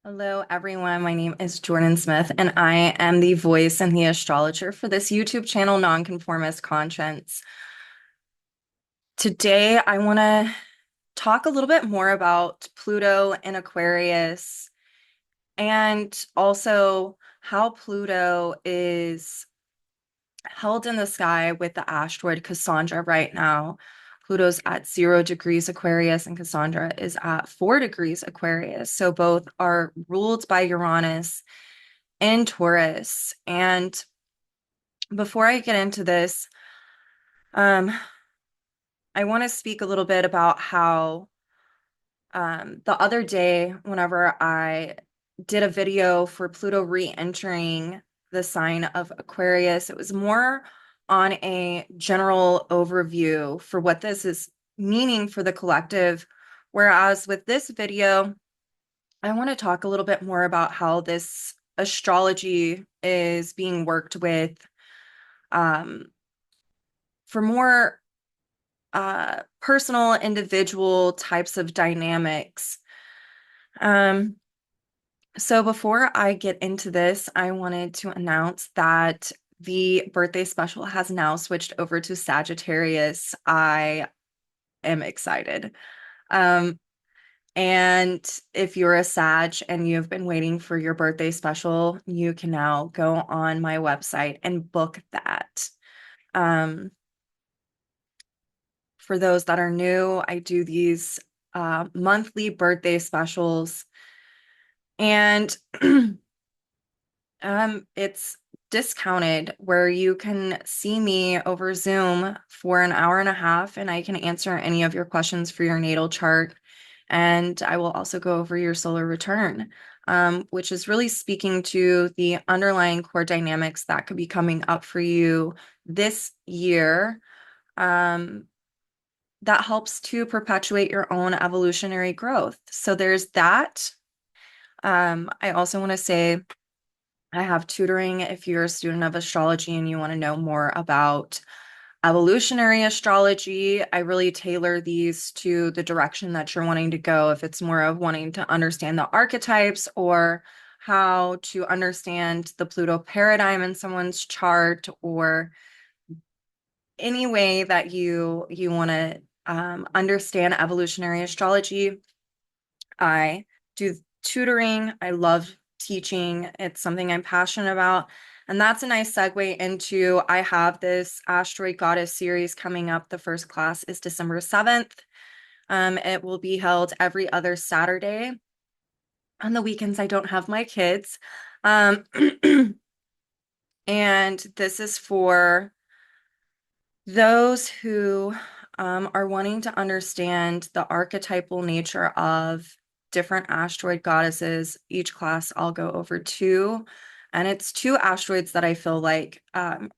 Hello, everyone. My name is Jordyn Smith, and I am the voice and the astrologer for this YouTube channel, Nonconformist Conscience. Today, I want to talk a little bit more about Pluto and Aquarius, and also how Pluto is held in the sky with the asteroid Cassandra right now. Pluto's at 0 degrees Aquarius and Cassandra is at 4 degrees Aquarius. So both are ruled by Uranus and Taurus. And before I get into this, um, I want to speak a little bit about how the other day, whenever I did a video for Pluto re-entering the sign of Aquarius, it was more on a general overview for what this is meaning for the collective. Whereas with this video, I want to talk a little bit more about how this astrology is being worked with um, for more personal, individual types of dynamics. Um, so before I get into this, I wanted to announce that the birthday special has now switched over to Sagittarius. I am excited. Um, and if you're a Sag and you've been waiting for your birthday special, you can now go on my website and book that. Um, For those that are new, I do these monthly birthday specials, and it's discounted where you can see me over Zoom for an hour and a half, and I can answer any of your questions for your natal chart. And I will also go over your solar return, which is really speaking to the underlying core dynamics that could be coming up for you this year. That helps to perpetuate your own evolutionary growth. So there's that. I also want to say I have tutoring if you're a student of astrology and you want to know more about evolutionary astrology. I really tailor these to the direction that you're wanting to go. If it's more of wanting to understand the archetypes or how to understand the Pluto paradigm in someone's chart, or any way that you want to understand evolutionary astrology, I do tutoring. I love teaching. It's something I'm passionate about. And that's a nice segue into I have this Asteroid Goddess series coming up. The first class is December 7th. It will be held every other Saturday. On the weekends, I don't have my kids. Um, and this is for those who are wanting to understand the archetypal nature of different asteroid goddesses. Each class I'll go over two, and it's two asteroids that I feel like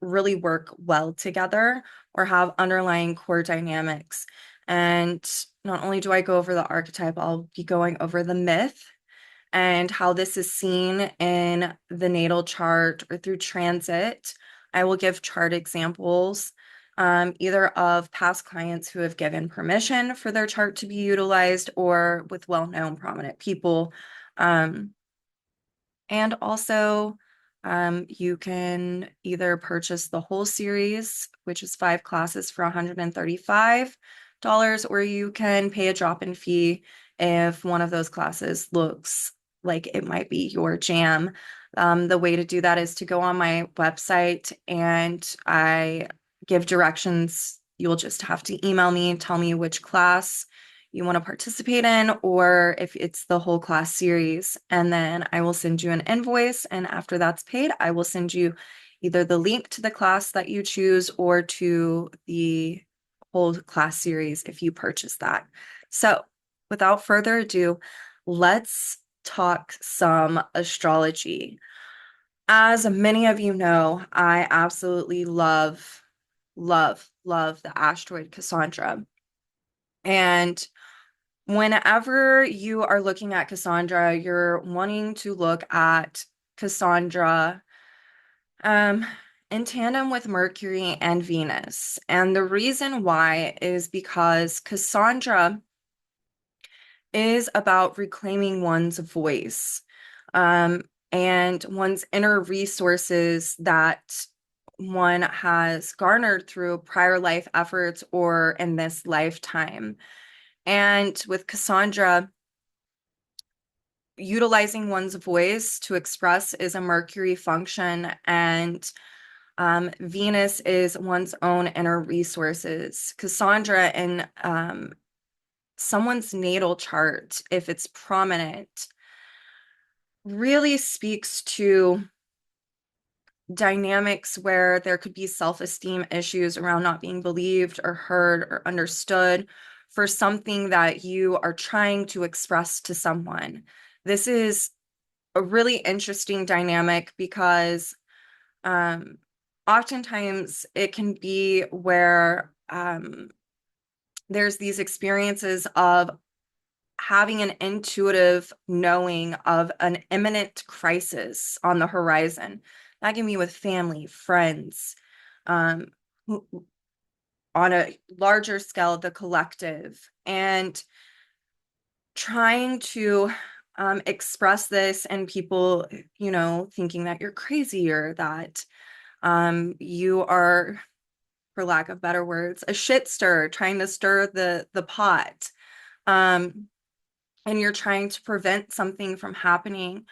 really work well together or have underlying core dynamics. And not only do I go over the archetype, I'll be going over the myth and how this is seen in the natal chart or through transit. I will give chart examples, either of past clients who have given permission for their chart to be utilized or with well-known prominent people. And also, you can either purchase the whole series, which is 5 classes for $135, or you can pay a drop-in fee if one of those classes looks like it might be your jam. The way to do that is to go on my website and I give directions. You'll just have to email me, tell me which class you want to participate in, or if it's the whole class series. And then I will send you an invoice. And after that's paid, I will send you either the link to the class that you choose or to the whole class series if you purchase that. So without further ado, let's talk some astrology. As many of you know, I absolutely love the asteroid Cassandra. And whenever you are looking at Cassandra, you're wanting to look at Cassandra um, in tandem with Mercury and Venus. And the reason why is because Cassandra is about reclaiming one's voice. um, and one's inner resources that one has garnered through prior life efforts or in this lifetime. And with Cassandra, utilizing one's voice to express is a Mercury function, and Venus is one's own inner resources. Cassandra in someone's natal chart, if it's prominent, really speaks to dynamics where there could be self-esteem issues around not being believed or heard or understood for something that you are trying to express to someone. This is a really interesting dynamic because um, oftentimes it can be where there's these experiences of having an intuitive knowing of an imminent crisis on the horizon. That can be with family, friends, um, on a larger scale, the collective, and trying to express this and people, thinking that you're crazy or that you are, for lack of better words, a shit stir, trying to stir the pot. Um, and you're trying to prevent something from happening.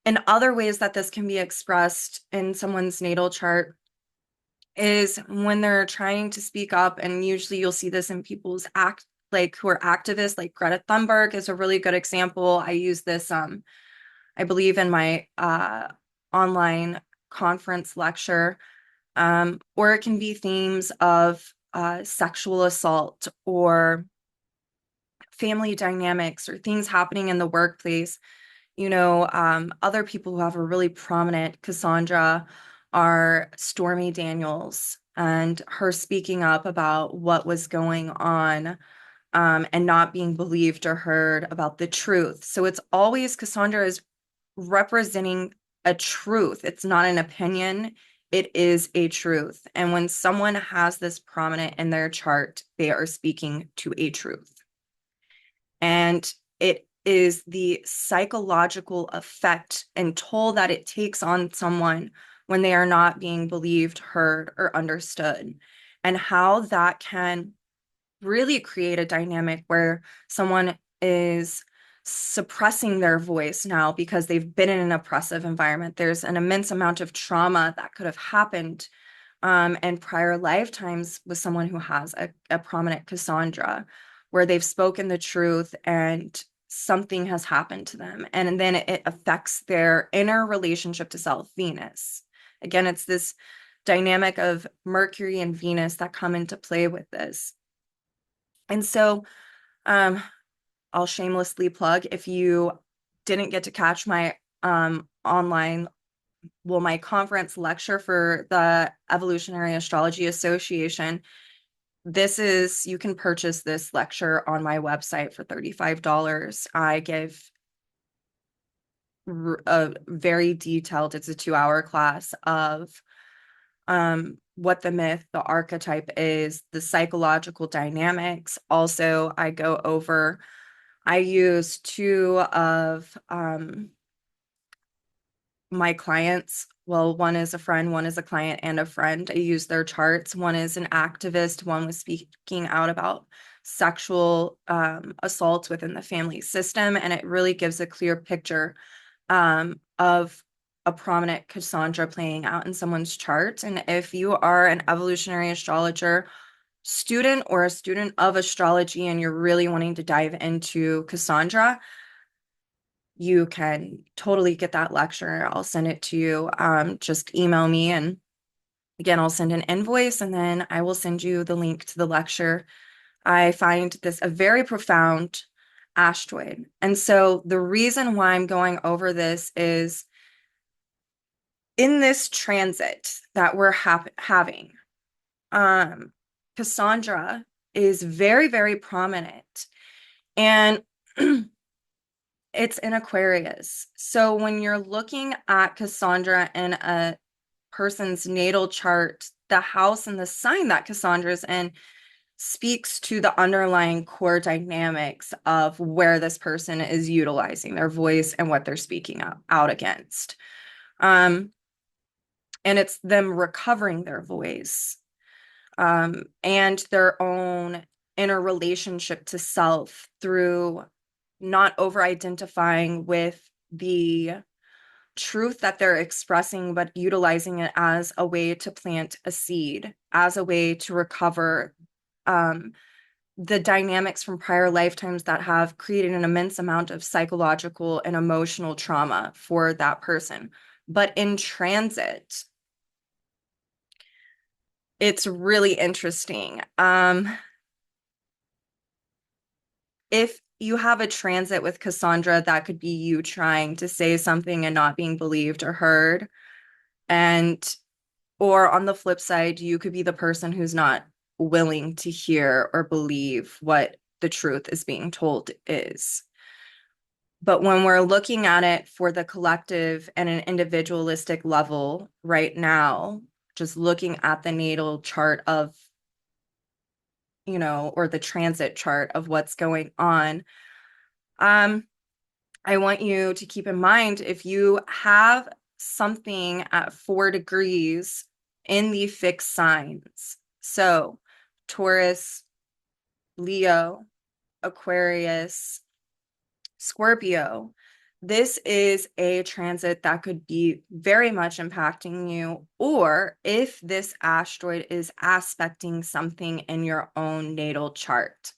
And other ways that this can be expressed in someone's natal chart is when they're trying to speak up, and usually you'll see this in people's who are activists, like Greta Thunberg is a really good example. I use this, I believe, in my online conference lecture, or it can be themes of sexual assault or family dynamics or things happening in the workplace. Other people who have a really prominent Cassandra are Stormy Daniels and her speaking up about what was going on, and not being believed or heard about the truth. So it's always Cassandra is representing a truth. It's not an opinion. It is a truth. And when someone has this prominent in their chart, they are speaking to a truth. And it is the psychological effect and toll that it takes on someone when they are not being believed, heard, or understood, and how that can really create a dynamic where someone is suppressing their voice now because they've been in an oppressive environment. There's an immense amount of trauma that could have happened and prior lifetimes with someone who has a prominent Cassandra, where they've spoken the truth and something has happened to them. And then it affects their inner relationship to self, Venus. Again, it's this dynamic of Mercury and Venus that come into play with this. And so I'll shamelessly plug, if you didn't get to catch my my conference lecture for the Evolutionary Astrology Association, you can purchase this lecture on my website for $35. I give a very detailed, it's a 2-hour class of what the myth, the archetype is, the psychological dynamics. Also, I use two of my clients. Well, one is a friend, one is a client and a friend. I use their charts. One is an activist, one was speaking out about sexual assaults within the family system. And it really gives a clear picture of a prominent Cassandra playing out in someone's chart. And if you are an evolutionary astrologer student or a student of astrology and you're really wanting to dive into Cassandra, you can totally get that lecture. I'll send it to you. Just email me, and again, I'll send an invoice, and then I will send you the link to the lecture. I find this a very profound asteroid. And so the reason why I'm going over this is in this transit that we're having, Cassandra is very, very prominent. And it's in Aquarius. So when you're looking at Cassandra in a person's natal chart, the house and the sign that Cassandra's in speaks to the underlying core dynamics of where this person is utilizing their voice and what they're speaking out against. And it's them recovering their voice, and their own inner relationship to self through not over identifying with the truth that they're expressing, but utilizing it as a way to plant a seed, as a way to recover the dynamics from prior lifetimes that have created an immense amount of psychological and emotional trauma for that person. But in transit, it's really interesting. If you have a transit with Cassandra, that could be you trying to say something and not being believed or heard. And, or on the flip side, you could be the person who's not willing to hear or believe what the truth is being told is. But when we're looking at it for the collective and an individualistic level right now, just looking at the natal chart of, or the transit chart of what's going on, I want you to keep in mind, if you have something at 4 degrees in the fixed signs, so Taurus, Leo, Aquarius, Scorpio, this is a transit that could be very much impacting you, or if this asteroid is aspecting something in your own natal chart.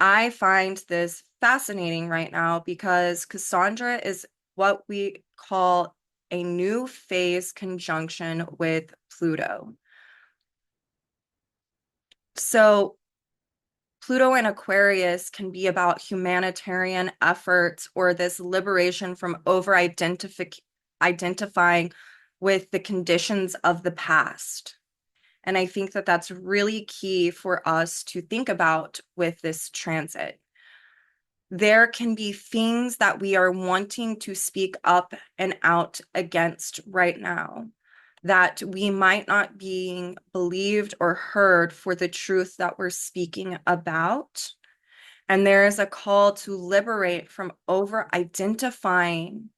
I find this fascinating right now because Cassandra is what we call a new phase conjunction with Pluto. So Pluto and Aquarius can be about humanitarian efforts or this liberation from identifying with the conditions of the past. And I think that that's really key for us to think about with this transit. There can be things that we are wanting to speak up and out against right now that we might not being believed or heard for the truth that we're speaking about. And there is a call to liberate from over identifying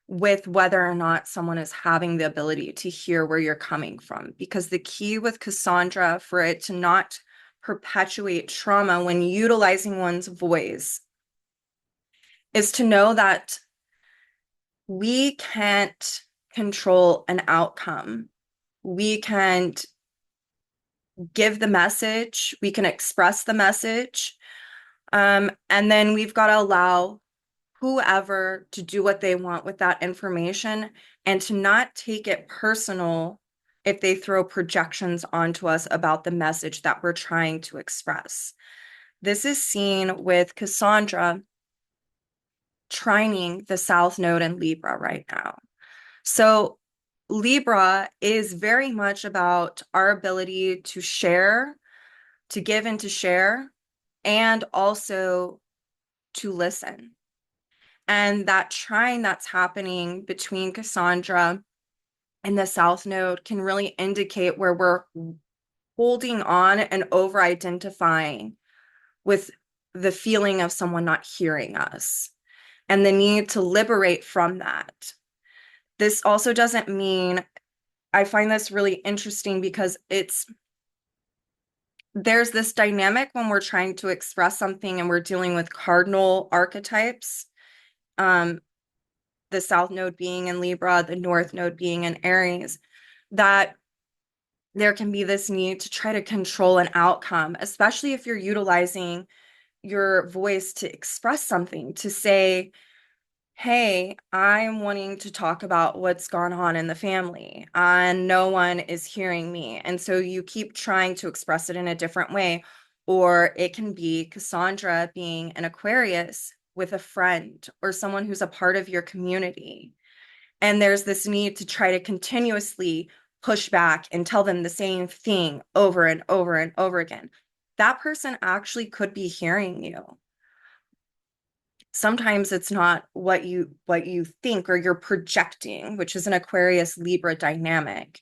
with whether or not someone is having the ability to hear where you're coming from. Because the key with Cassandra, for it to not perpetuate trauma when utilizing one's voice, is to know that we can't control an outcome. We can't give the message, we can express the message, and then we've got to allow whoever to do what they want with that information and to not take it personal if they throw projections onto us about the message that we're trying to express. This is seen with Cassandra trining the South Node in Libra right now. So Libra is very much about our ability to share, to give and to share, and also to listen. And that trine that's happening between Cassandra and the South Node can really indicate where we're holding on and over identifying with the feeling of someone not hearing us and the need to liberate from that. This also doesn't mean, I find this really interesting because there's this dynamic when we're trying to express something and we're dealing with cardinal archetypes, the South Node being in Libra, the North Node being in Aries, that there can be this need to try to control an outcome, especially if you're utilizing your voice to express something, to say, hey, I'm wanting to talk about what's gone on in the family and no one is hearing me. And so you keep trying to express it in a different way. Or it can be Cassandra being an Aquarius with a friend or someone who's a part of your community. And there's this need to try to continuously push back and tell them the same thing over and over and over again. That person actually could be hearing you. Sometimes it's not what you think or you're projecting, which is an Aquarius Libra dynamic.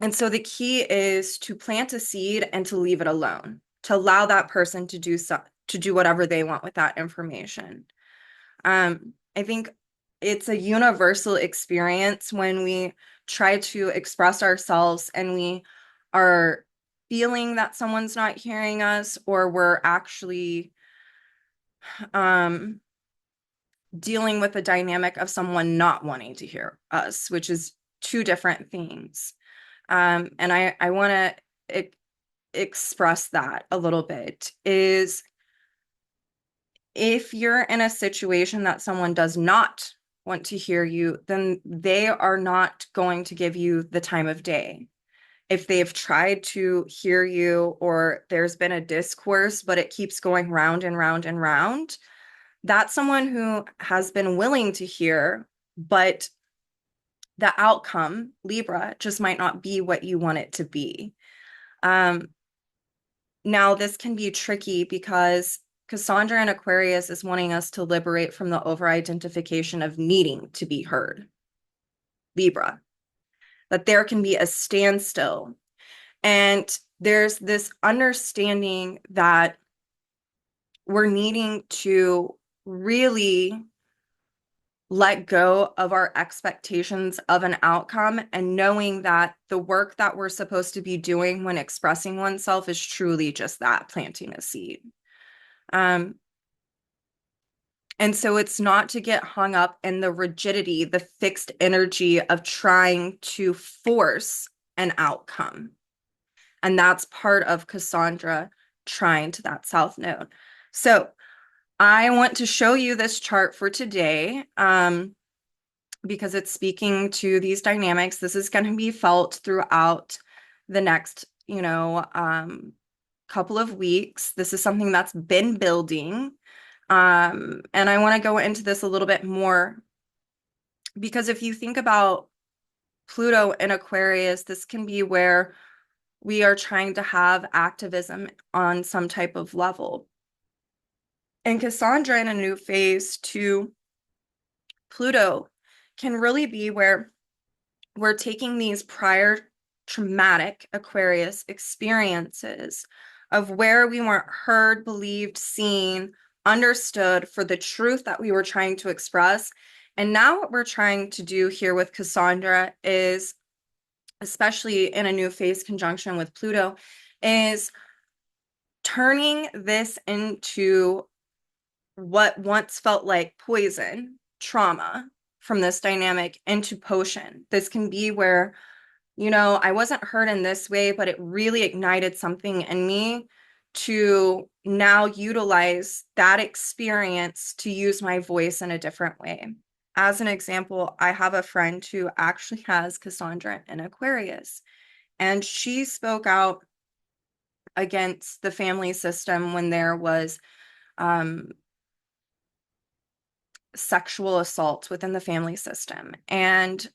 And so the key is to plant a seed and to leave it alone, to allow that person to do whatever they want with that information. I think it's a universal experience when we try to express ourselves and we are feeling that someone's not hearing us, or we're actually um, dealing with the dynamic of someone not wanting to hear us, which is two different things. And I want to express that a little bit, is if you're in a situation that someone does not want to hear you, then they are not going to give you the time of day. If they've tried to hear you, or there's been a discourse, but it keeps going round and round and round, that's someone who has been willing to hear, but the outcome, Libra, just might not be what you want it to be. Now, this can be tricky because Cassandra in Aquarius is wanting us to liberate from the over-identification of needing to be heard. Libra, that there can be a standstill. And there's this understanding that we're needing to really let go of our expectations of an outcome, and knowing that the work that we're supposed to be doing when expressing oneself is truly just that, planting a seed. And so it's not to get hung up in the rigidity, the fixed energy of trying to force an outcome. And that's part of Cassandra trine to that South Node. So I want to show you this chart for today because it's speaking to these dynamics. This is going to be felt throughout the next, couple of weeks. This is something that's been building. And I want to go into this a little bit more because if you think about Pluto in Aquarius, this can be where we are trying to have activism on some type of level. And Cassandra in a new phase to Pluto can really be where we're taking these prior traumatic Aquarius experiences of where we weren't heard, believed, seen, understood for the truth that we were trying to express. And now what we're trying to do here with Cassandra is, especially in a new phase conjunction with Pluto, is turning this into what once felt like poison, trauma from this dynamic into potion. This can be where, I wasn't heard in this way, but it really ignited something in me to now utilize that experience to use my voice in a different way. As an example, I have a friend who actually has Cassandra in Aquarius, and she spoke out against the family system when there was sexual assault within the family system. And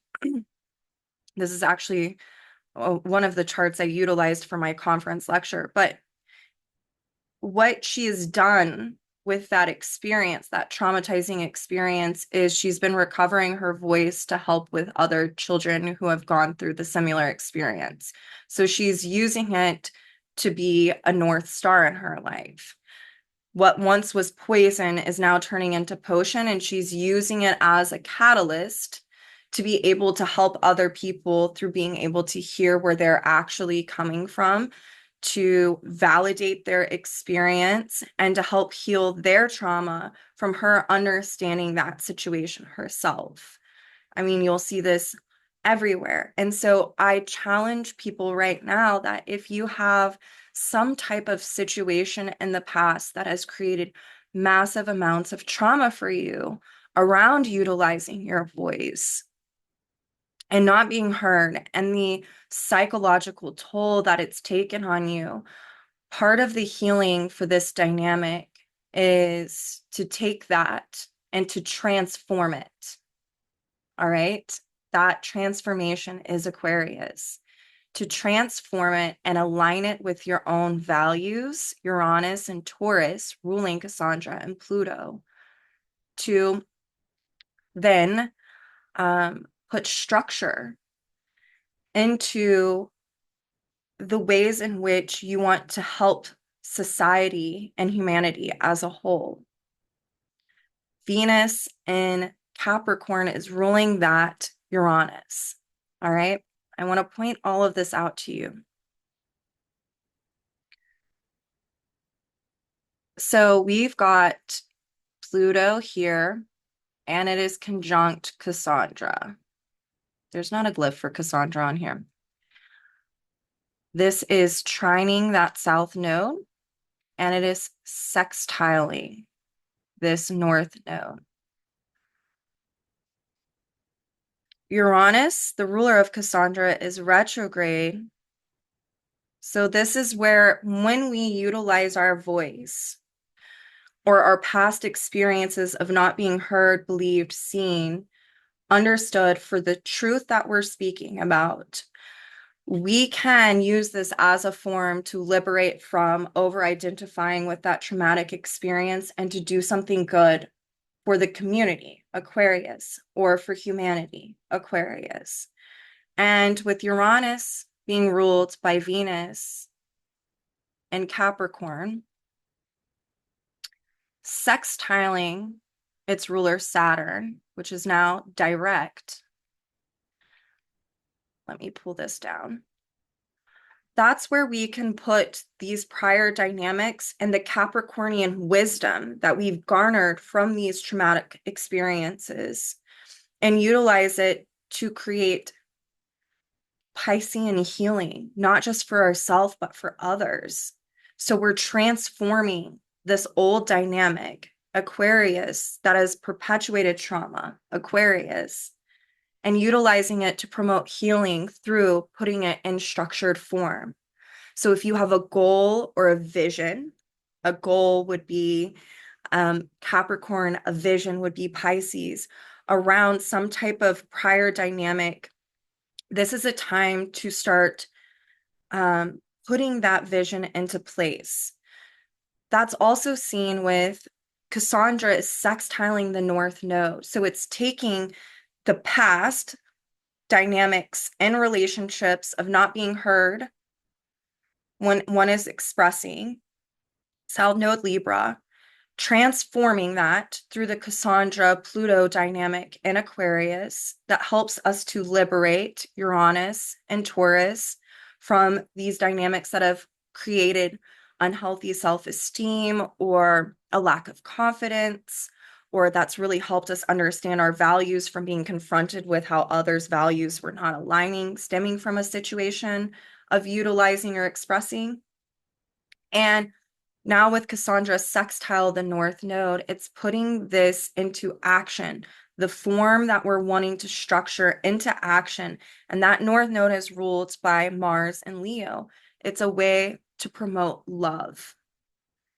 this is actually one of the charts I utilized for my conference lecture. But what she has done with that experience, that traumatizing experience, is she's been recovering her voice to help with other children who have gone through the similar experience. So she's using it to be a North Star in her life. What once was poison is now turning into potion, and she's using it as a catalyst to be able to help other people through being able to hear where they're actually coming from, to validate their experience, and to help heal their trauma from her understanding that situation herself. I mean, you'll see this everywhere. And so I challenge people right now that if you have some type of situation in the past that has created massive amounts of trauma for you around utilizing your voice and not being heard, and the psychological toll that it's taken on you, part of the healing for this dynamic is to take that and to transform it. All right? That transformation is Aquarius. To transform it and align it with your own values, Uranus and Taurus ruling Cassandra and Pluto, to then put structure into the ways in which you want to help society and humanity as a whole. Venus in Capricorn is ruling that Uranus. All right. I want to point all of this out to you. So we've got Pluto here, and it is conjunct Cassandra. There's not a glyph for Cassandra on here. This is trining that south node, and it is sextiling this north node. Uranus, the ruler of Cassandra, is retrograde. So this is where when we utilize our voice or our past experiences of not being heard, believed, seen, understood for the truth that we're speaking about, we can use this as a form to liberate from over-identifying with that traumatic experience and to do something good for the community, Aquarius, or for humanity, Aquarius. And with Uranus being ruled by Venus and Capricorn, sextiling its ruler Saturn, which is now direct. Let me pull this down. That's where we can put these prior dynamics and the Capricornian wisdom that we've garnered from these traumatic experiences and utilize it to create Piscean healing, not just for ourselves, but for others. So we're transforming this old dynamic, Aquarius, that has perpetuated trauma, Aquarius, and utilizing it to promote healing through putting it in structured form. So if you have a goal or a vision, a goal would be Capricorn, a vision would be Pisces, around some type of prior dynamic. This is a time to start putting that vision into place. That's also seen with Cassandra is sextiling the North Node. So it's taking the past dynamics in relationships of not being heard when one is expressing, South Node Libra, transforming that through the Cassandra Pluto dynamic in Aquarius that helps us to liberate Uranus and Taurus from these dynamics that have created unhealthy self-esteem or a lack of confidence, or that's really helped us understand our values from being confronted with how others' values were not aligning, stemming from a situation of utilizing or expressing. And now with Cassandra sextile the North Node, it's putting this into action, the form that we're wanting to structure into action. And that North Node is ruled by Mars and Leo. It's a way to promote love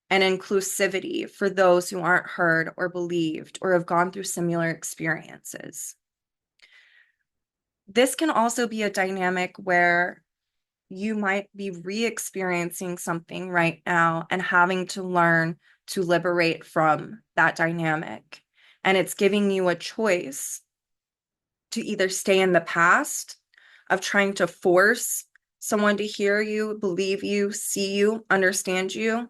and inclusivity for those who aren't heard or believed or have gone through similar experiences. This can also be a dynamic where you might be re-experiencing something right now and having to learn to liberate from that dynamic. And it's giving you a choice to either stay in the past of trying to force someone to hear you, believe you, see you, understand you,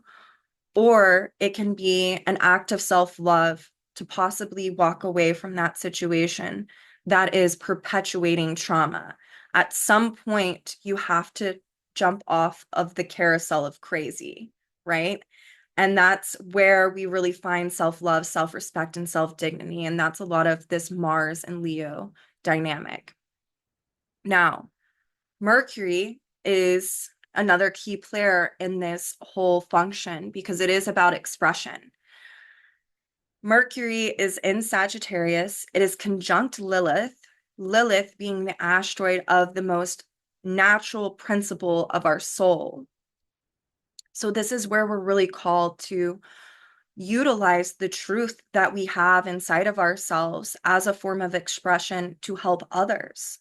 or it can be an act of self-love to possibly walk away from that situation that is perpetuating trauma. At some point, you have to jump off of the carousel of crazy, right? And that's where we really find self-love, self-respect, and self-dignity. And that's a lot of this Mars and Leo dynamic. Now, Mercury is another key player in this whole function because it is about expression. Mercury is in Sagittarius. It is conjunct Lilith, Lilith being the asteroid of the most natural principle of our soul. So this is where we're really called to utilize the truth that we have inside of ourselves as a form of expression to help others.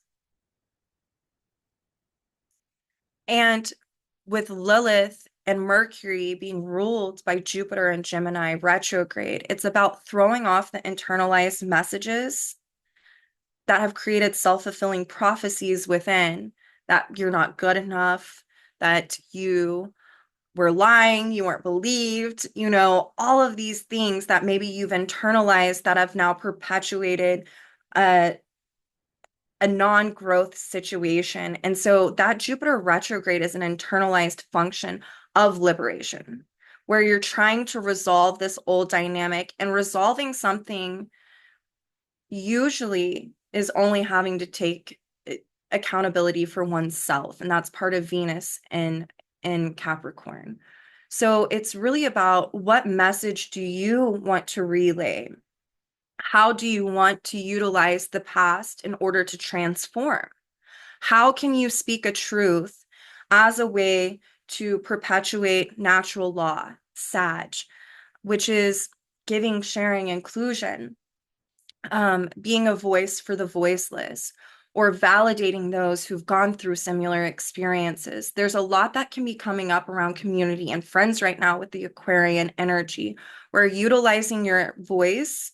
And with Lilith and Mercury being ruled by Jupiter and Gemini retrograde, it's about throwing off the internalized messages that have created self-fulfilling prophecies within that you're not good enough, that you were lying, you weren't believed, all of these things that maybe you've internalized that have now perpetuated a, a non-growth situation. And so that Jupiter retrograde is an internalized function of liberation, where you're trying to resolve this old dynamic, and resolving something usually is only having to take accountability for oneself, and that's part of Venus in Capricorn. So it's really about, what message do you want to relay? How do you want to utilize the past in order to transform? How can you speak a truth as a way to perpetuate natural law, Sag, which is giving, sharing, inclusion, being a voice for the voiceless, or validating those who've gone through similar experiences. There's a lot that can be coming up around community and friends right now with the Aquarian energy, where utilizing your voice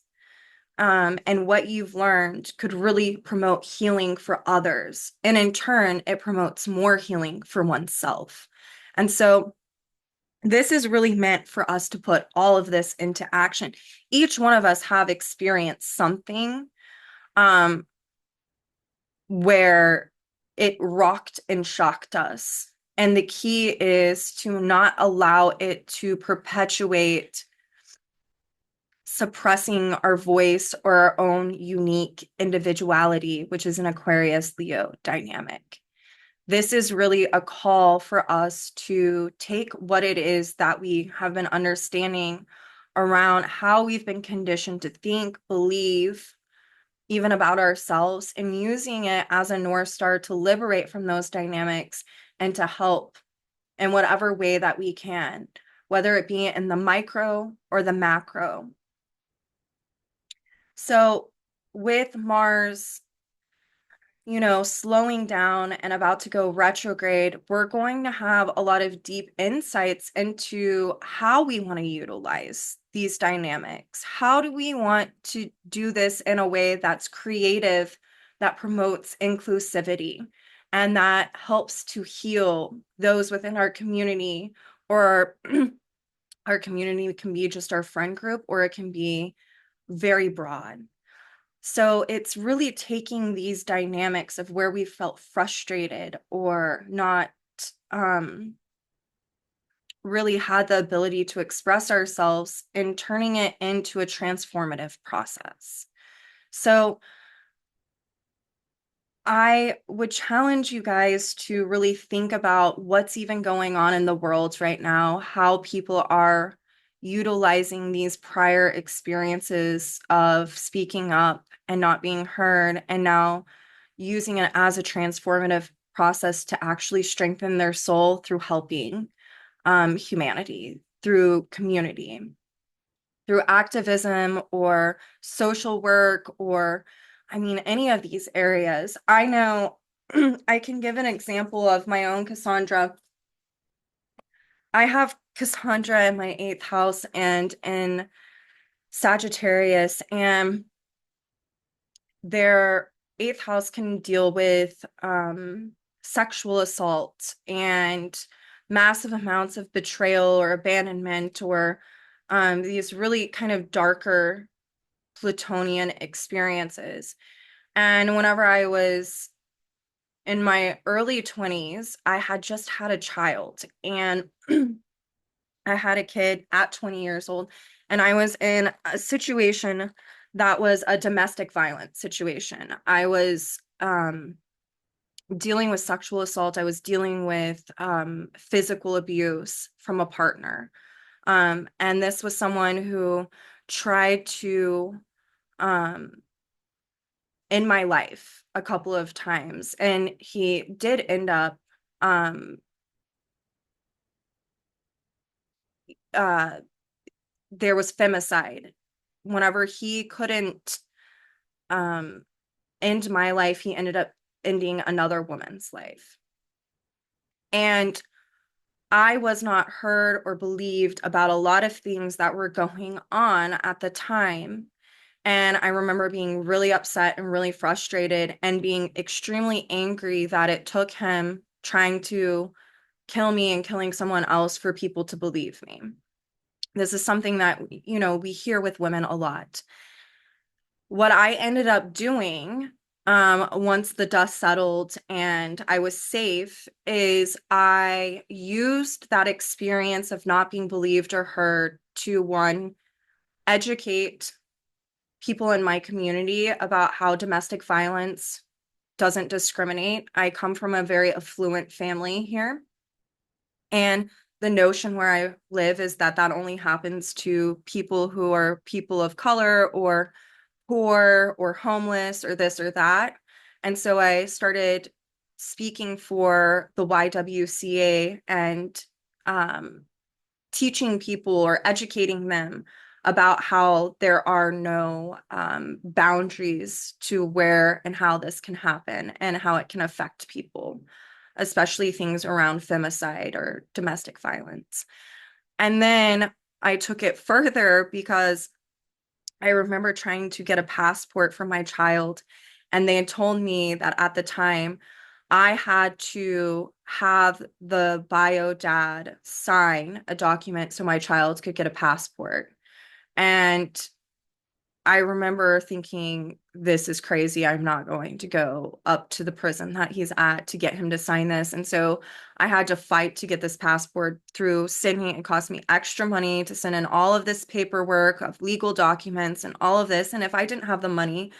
and what you've learned could really promote healing for others. And in turn, it promotes more healing for oneself. And so this is really meant for us to put all of this into action. Each one of us have experienced something um, where it rocked and shocked us. And the key is to not allow it to perpetuate suppressing our voice or our own unique individuality, which is an Aquarius Leo dynamic. This is really a call for us to take what it is that we have been understanding around how we've been conditioned to think, believe, even about ourselves, and using it as a North Star to liberate from those dynamics and to help in whatever way that we can, whether it be in the micro or the macro. So with Mars, slowing down and about to go retrograde, we're going to have a lot of deep insights into how we want to utilize these dynamics. How do we want to do this in a way that's creative, that promotes inclusivity, and that helps to heal those within our community, or our community can be just our friend group, or it can be very broad. So it's really taking these dynamics of where we felt frustrated or not really had the ability to express ourselves, and turning it into a transformative process. So I would challenge you guys to really think about what's even going on in the world right now, how people are utilizing these prior experiences of speaking up and not being heard, and now using it as a transformative process to actually strengthen their soul through helping humanity, through community, through activism or social work, or any of these areas. I know I can give an example of my own Cassandra. I have Cassandra in my 8th house and in Sagittarius, and their 8th house can deal with sexual assault and massive amounts of betrayal or abandonment, or these really kind of darker Plutonian experiences. And whenever I was in my early 20s, I had just had a child, and I had a kid at 20 years old, and I was in a situation that was a domestic violence situation. I was dealing with sexual assault. I was dealing with physical abuse from a partner. And this was someone who tried to in my life a couple of times, and he did end up uh there was femicide. Whenever he couldn't end my life, he ended up ending another woman's life. And I was not heard or believed about a lot of things that were going on at the time. And I remember being really upset and really frustrated and being extremely angry that it took him trying to kill me and killing someone else for people to believe me. This is something that, we hear with women a lot. What I ended up doing, once the dust settled and I was safe, is I used that experience of not being believed or heard to, one, educate people in my community about how domestic violence doesn't discriminate. I come from a very affluent family here, and the notion where I live is that that only happens to people who are people of color or poor or homeless or this or that. And so I started speaking for the YWCA and teaching people or educating them about how there are no boundaries to where and how this can happen and how it can affect people, especially things around femicide or domestic violence. And then I took it further because I remember trying to get a passport for my child, and they had told me that at the time I had to have the bio dad sign a document so my child could get a passport. And I remember thinking, this is crazy. I'm not going to go up to the prison that he's at to get him to sign this. And so I had to fight to get this passport through Sydney. It cost me extra money to send in all of this paperwork of legal documents and all of this. And if I didn't have the money,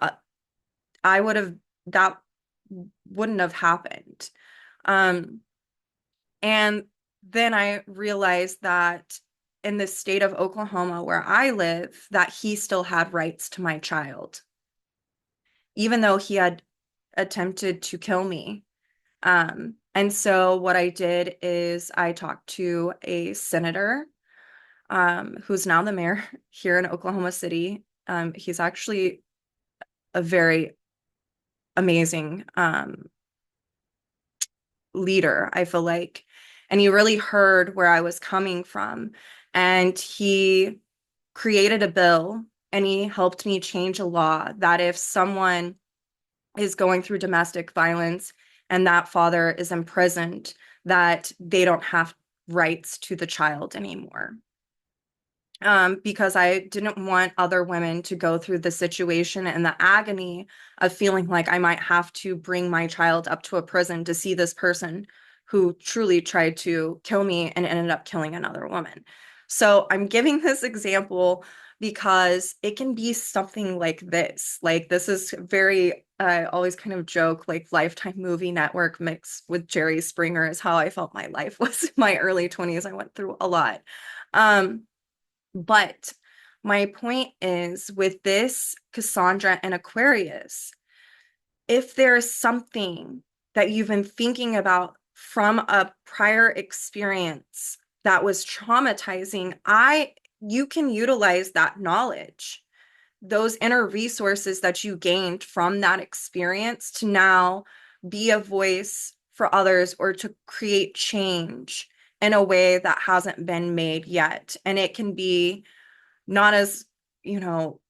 uh, I would have, that wouldn't have happened. Um, and then I realized that in the state of Oklahoma where I live, that he still had rights to my child, even though he had attempted to kill me. And so what I did is I talked to a senator, who's now the mayor here in Oklahoma City. He's actually a very amazing leader, I feel like. And he really heard where I was coming from. And he created a bill and he helped me change a law that if someone is going through domestic violence and that father is imprisoned, that they don't have rights to the child anymore. Because I didn't want other women to go through the situation and the agony of feeling like I might have to bring my child up to a prison to see this person who truly tried to kill me and ended up killing another woman. So I'm giving this example because it can be something like this. Like, this is very, I always kind of joke, like Lifetime Movie Network mixed with Jerry Springer is how I felt my life was in my early 20s. I went through a lot. But my point is, with this Cassandra and Aquarius, if there's something that you've been thinking about from a prior experience that was traumatizing, you can utilize that knowledge, those inner resources that you gained from that experience, to now be a voice for others or to create change in a way that hasn't been made yet. And it can be not as, you know,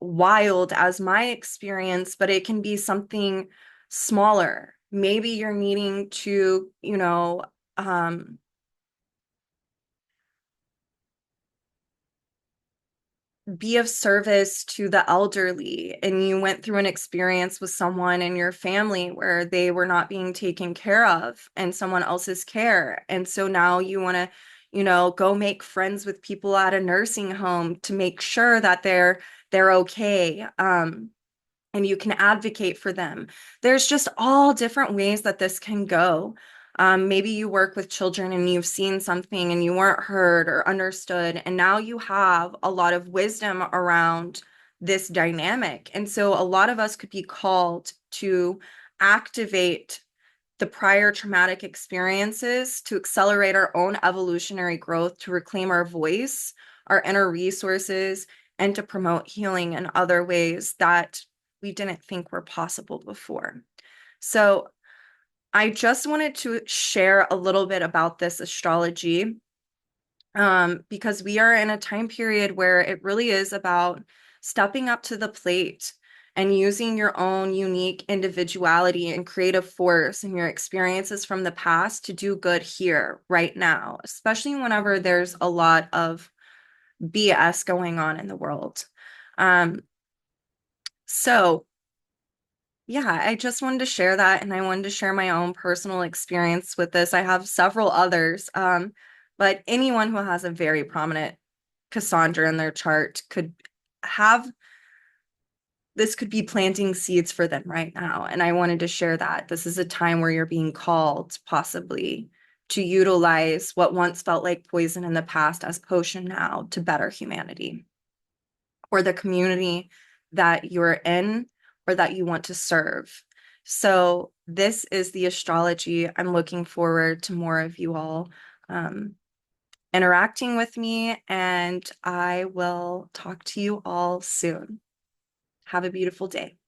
wild as my experience, but it can be something smaller. Maybe you're needing to, be of service to the elderly, and you went through an experience with someone in your family where they were not being taken care of in someone else's care. And so now you want to, go make friends with people at a nursing home to make sure that they're okay. And you can advocate for them. There's just all different ways that this can go. Maybe you work with children and you've seen something and you weren't heard or understood, and now you have a lot of wisdom around this dynamic. And so a lot of us could be called to activate the prior traumatic experiences to accelerate our own evolutionary growth, to reclaim our voice, our inner resources, and to promote healing in other ways that we didn't think were possible before. So I just wanted to share a little bit about this astrology, because we are in a time period where it really is about stepping up to the plate and using your own unique individuality and creative force and your experiences from the past to do good here, right now, especially whenever there's a lot of BS going on in the world. Um, so yeah, I just wanted to share that, and I wanted to share my own personal experience with this. I have several others, but anyone who has a very prominent Cassandra in their chart could have this could be planting seeds for them right now. And I wanted to share that. This is a time where you're being called, possibly, to utilize what once felt like poison in the past as potion now to better humanity or the community that you're in or that you want to serve. So this is the astrology. I'm looking forward to more of you all interacting with me, and I will talk to you all soon. Have a beautiful day.